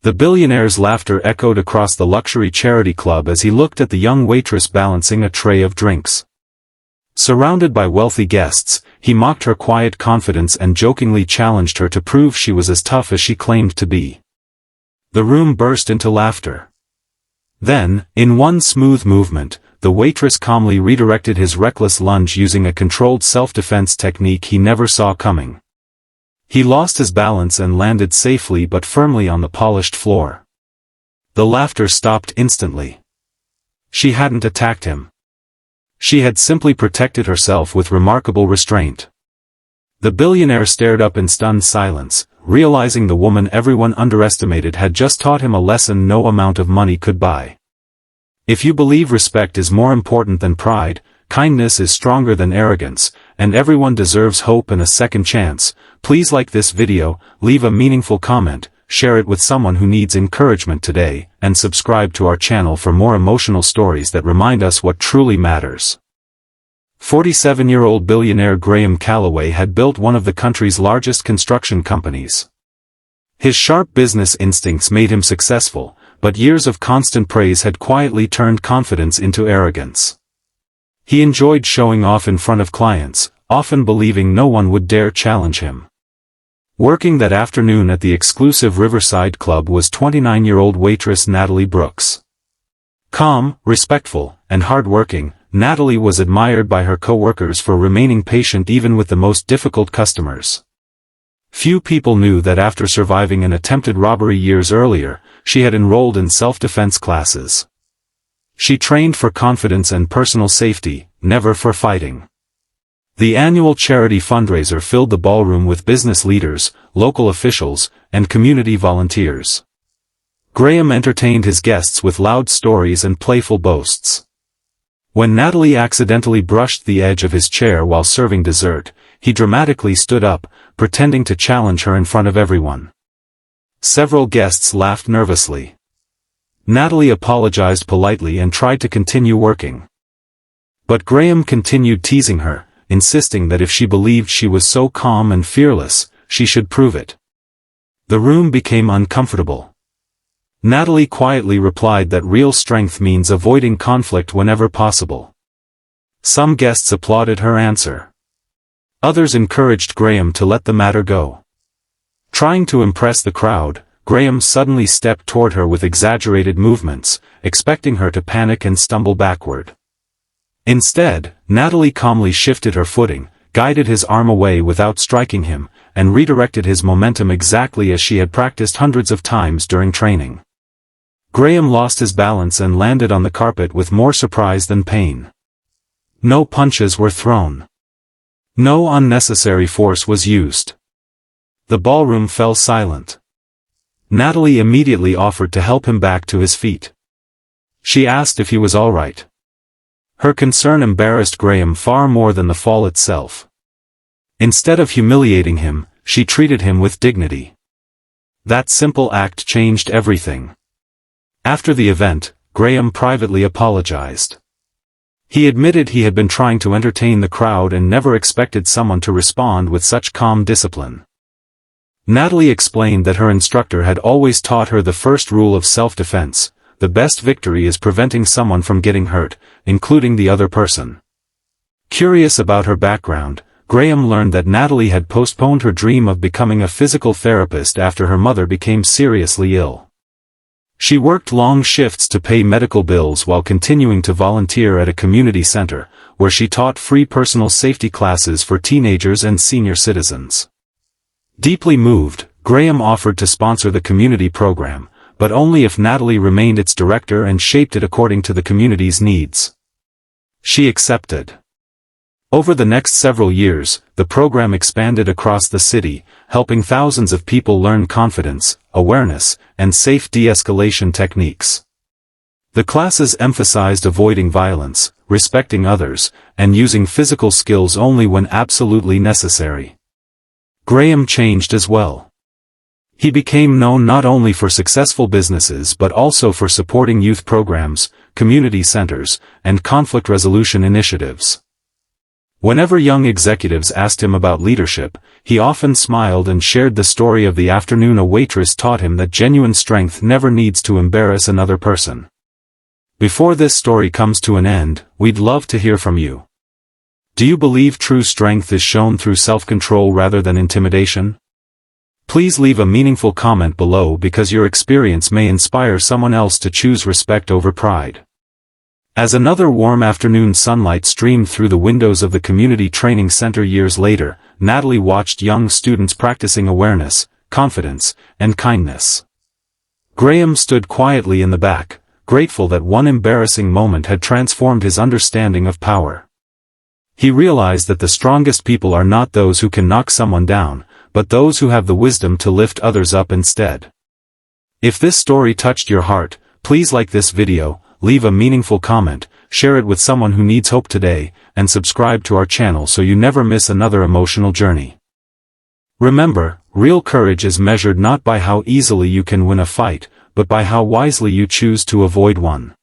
The billionaire's laughter echoed across the luxury charity club as he looked at the young waitress balancing a tray of drinks. Surrounded by wealthy guests, he mocked her quiet confidence and jokingly challenged her to prove she was as tough as she claimed to be. The room burst into laughter. Then, in one smooth movement, the waitress calmly redirected his reckless lunge using a controlled self-defense technique he never saw coming. He lost his balance and landed safely but firmly on the polished floor. The laughter stopped instantly. She hadn't attacked him. She had simply protected herself with remarkable restraint. The billionaire stared up in stunned silence, realizing the woman everyone underestimated had just taught him a lesson no amount of money could buy. If you believe respect is more important than pride, kindness is stronger than arrogance, and everyone deserves hope and a second chance, please like this video, leave a meaningful comment, share it with someone who needs encouragement today, and subscribe to our channel for more emotional stories that remind us what truly matters. 47-year-old billionaire Graham Calloway had built one of the country's largest construction companies. His sharp business instincts made him successful, but years of constant praise had quietly turned confidence into arrogance. He enjoyed showing off in front of clients, often believing no one would dare challenge him. Working that afternoon at the exclusive Riverside Club was 29-year-old waitress Natalie Brooks. Calm, respectful, and hard-working, Natalie was admired by her co-workers for remaining patient even with the most difficult customers. Few people knew that after surviving an attempted robbery years earlier, she had enrolled in self-defense classes. She trained for confidence and personal safety, never for fighting. The annual charity fundraiser filled the ballroom with business leaders, local officials, and community volunteers. Graham entertained his guests with loud stories and playful boasts. When Natalie accidentally brushed the edge of his chair while serving dessert, he dramatically stood up, pretending to challenge her in front of everyone. Several guests laughed nervously. Natalie apologized politely and tried to continue working. But Graham continued teasing her, insisting that if she believed she was so calm and fearless, she should prove it. The room became uncomfortable. Natalie quietly replied that real strength means avoiding conflict whenever possible. Some guests applauded her answer. Others encouraged Graham to let the matter go. Trying to impress the crowd, Graham suddenly stepped toward her with exaggerated movements, expecting her to panic and stumble backward. Instead, Natalie calmly shifted her footing, guided his arm away without striking him, and redirected his momentum exactly as she had practiced hundreds of times during training. Graham lost his balance and landed on the carpet with more surprise than pain. No punches were thrown. No unnecessary force was used. The ballroom fell silent. Natalie immediately offered to help him back to his feet. She asked if he was all right. Her concern embarrassed Graham far more than the fall itself. Instead of humiliating him, she treated him with dignity. That simple act changed everything. After the event, Graham privately apologized. He admitted he had been trying to entertain the crowd and never expected someone to respond with such calm discipline. Natalie explained that her instructor had always taught her the first rule of self-defense: the best victory is preventing someone from getting hurt, including the other person. Curious about her background, Graham learned that Natalie had postponed her dream of becoming a physical therapist after her mother became seriously ill. She worked long shifts to pay medical bills while continuing to volunteer at a community center, where she taught free personal safety classes for teenagers and senior citizens. Deeply moved, Graham offered to sponsor the community program, but only if Natalie remained its director and shaped it according to the community's needs. She accepted. Over the next several years, the program expanded across the city, helping thousands of people learn confidence, awareness, and safe de-escalation techniques. The classes emphasized avoiding violence, respecting others, and using physical skills only when absolutely necessary. Graham changed as well. He became known not only for successful businesses but also for supporting youth programs, community centers, and conflict resolution initiatives. Whenever young executives asked him about leadership, he often smiled and shared the story of the afternoon a waitress taught him that genuine strength never needs to embarrass another person. Before this story comes to an end, we'd love to hear from you. Do you believe true strength is shown through self-control rather than intimidation? Please leave a meaningful comment below because your experience may inspire someone else to choose respect over pride. As another warm afternoon sunlight streamed through the windows of the community training center years later, Natalie watched young students practicing awareness, confidence, and kindness. Graham stood quietly in the back, grateful that one embarrassing moment had transformed his understanding of power. He realized that the strongest people are not those who can knock someone down, but those who have the wisdom to lift others up instead. If this story touched your heart, please like this video, leave a meaningful comment, share it with someone who needs hope today, and subscribe to our channel so you never miss another emotional journey. Remember, real courage is measured not by how easily you can win a fight, but by how wisely you choose to avoid one.